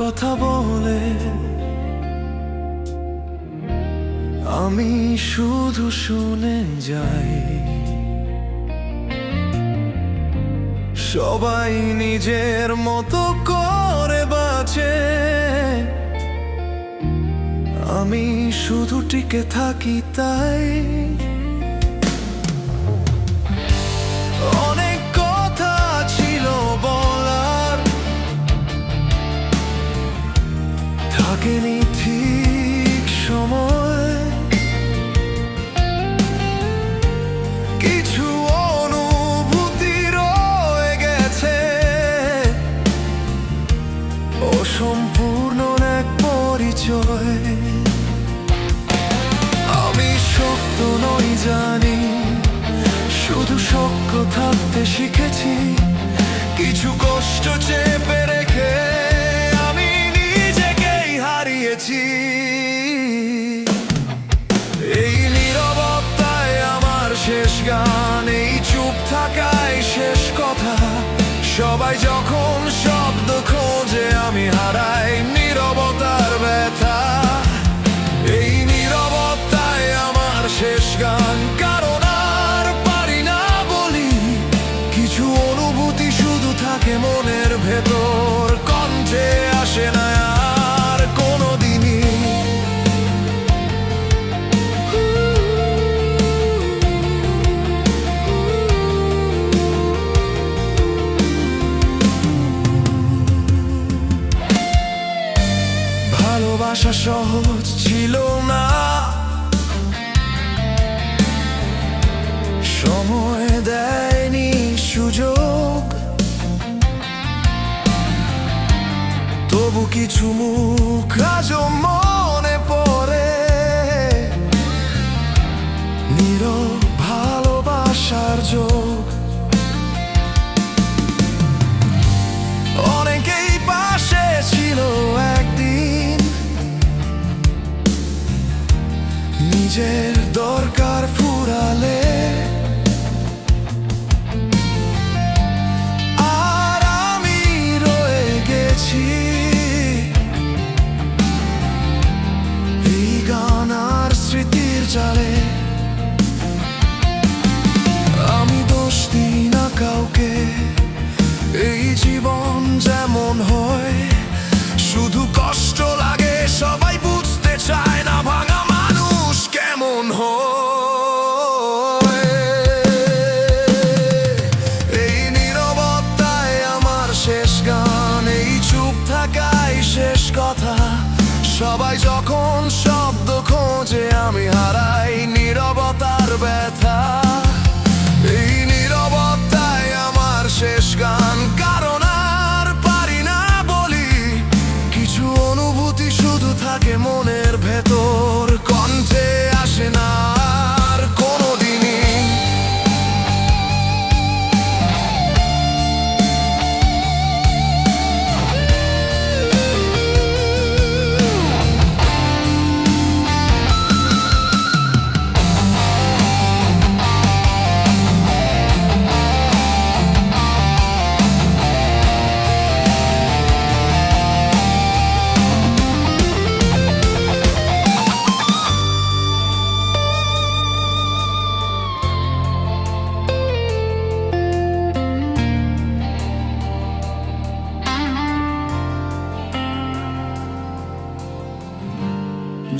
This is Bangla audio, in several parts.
কথা বলে, আমি শুধু শুনে যাই। সবাই নিজের মতো করে বাঁচে, আমি শুধু টিকে থাকি তাই। অনেক কথা ছিল বলার, থাকেনি ঠিক সময়। কিছু অনুভূতি রয়ে গেছে, অসম্পূর্ণ এক পরিচয়। আমি শক্ত নই জানি, শুধু শক্ত থাকতে শিখেছি। কিছু কষ্ট চেপে রেখে আমি নিজেকেই হারিয়েছি। এই নীরবতায় আমার শেষ গান, এই চুপ থাকায় শেষ কথা। সবাই যখন শব্দ খোঁজে আমি হারাই নীরবতার ব্যথা। এই নীরবতায় আমার শেষ গান, কারণ আর পারি না বলি। কিছু অনুভূতি শুধু থাকে মনের ভেতর, কণ্ঠে আসে না আর কোনোদিনই। ভালোবাসা সহজ ছিল না, সময় দেয়নি সুযোগ। তবু কিছু মুখ আজও মনে পড়ে, নীরব ভালোবাসার যোগ। অনেকেই পাশে ছিল একদিন, নিজের দরকার ফুরালে। আর আমি রয়ে গেছি এই গান আর স্মৃতির জালে। আমি দোষ দিই না কাউকে, এই জীবন যেমন হয়। শুধু কষ্ট লাগে, সবাই বুঝতে চায় না ভাঙা মানুষ কেমন হয়। এই নীরবতায় আমার শেষ গান, এই চুপ থাকায় শেষ কথা। সবাই যখন শব্দ খোঁজে আমি হারাই নীরবতার ব্যথা। এই নীরবতায় আমার শেষ গান, কারণ আর পারি না বলি। কিছু অনুভূতি শুধু থাকে মনের ভেতর, কণ্ঠে আসে না আর কোনোদিনই।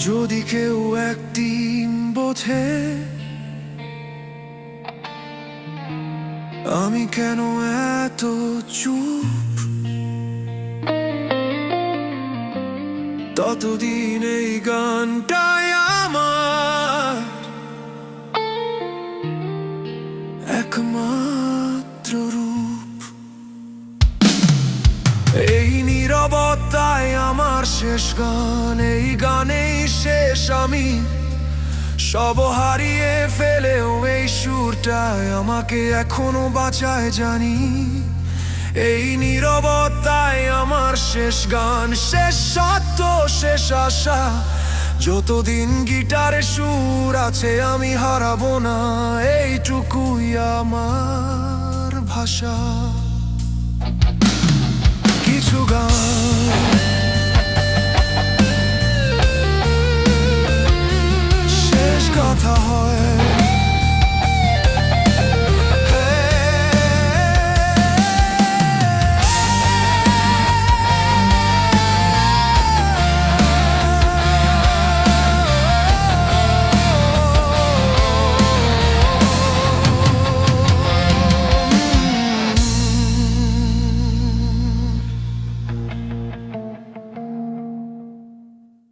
যদি কেউ একদিন বোঝে আমি কেন এত চুপ, ততদিন এই গানটাই আমার একমাত্র রূপ। এই নীরবতায় আমার শেষ গান, এই গানেই শেষ আমি। সব হারিয়ে ফেলেও এই সুরটায় আমাকে এখনো বাঁচায় জানি। এই নীরবতায় আমার শেষ গান, শেষ সত্য, শেষ আশা। যতদিন গিটারে সুর আছে আমি হারাবো না, এইটুকুই আমার ভাষা। কিছু গান